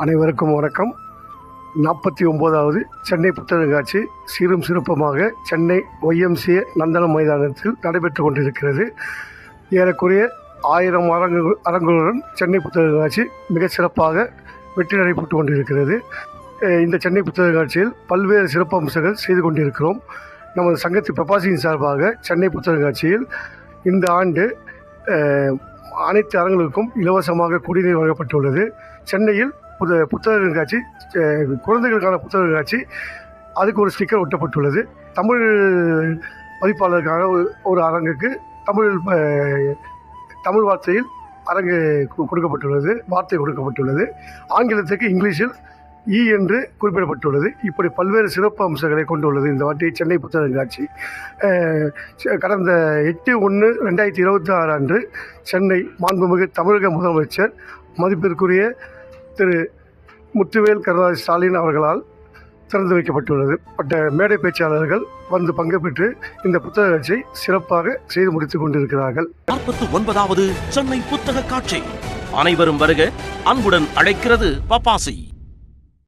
அனைவருக்கும் வணக்கம். 49வது சென்னை புத்தக கண்காட்சி சீரும் சிறப்புமாக சென்னை YMCA நந்தனம் மைதானத்தில் நடைபெற்று கொண்டிருக்கிறது. ஏறக்குறைய 1000 அரங்குகளுடன் சென்னை புத்தக கண்காட்சி மிக சிறப்பாக வெற்றி நடைபெற்று கொண்டிருக்கிறது. இந்த சென்னை புத்தக கண்காட்சியில் பல்வேறு சிறப்பு அம்சங்கள் செய்து கொண்டிருக்கிறோம். நமது சங்கத்தின் பிரபாசியின் சார்பாக சென்னை புத்தக கண்காட்சியில் இந்த ஆண்டு அனைத்து அரங்குகளுக்கும் இலவசமாக குடிநீர் வழங்கப்பட்டுள்ளது. சென்னையில் புத்தக கண்காட்சி, குழந்தைகளுக்கான புத்தக கண்காட்சி, அதுக்கு ஒரு ஸ்டிக்கர் ஒட்டப்பட்டுள்ளது. தமிழ் பதிப்பாளருக்கான ஒரு அரங்குக்கு தமிழ் வார்த்தையில் அரங்கு கொடுக்கப்பட்டுள்ளது. ஆங்கிலத்துக்கு இங்கிலீஷில் என்று குறிப்பிடப்பட்டுள்ளது. இப்படி பல்வேறு சிறப்பு அம்சங்களை கொண்டுள்ளது இந்த வாட்டி சென்னை புத்தக கண்காட்சி. கடந்த 8/1/2026 அன்று சென்னை மாண்புமிகு தமிழக முதலமைச்சர் மதிப்பிற்குரிய திரு முத்துவேல் கருணாநிதி ஸ்டாலின் அவர்களால் திறந்து வைக்கப்பட்டுள்ளது. மேடை பேச்சாளர்கள் வந்து பங்கு பெற்று இந்த புத்தக காட்சியை சிறப்பாக செய்து முடித்துக் கொண்டிருக்கிறார்கள். 49வது சென்னை புத்தக காட்சி அனைவரும் வருக அன்புடன் அழைக்கிறது பப்பாசி.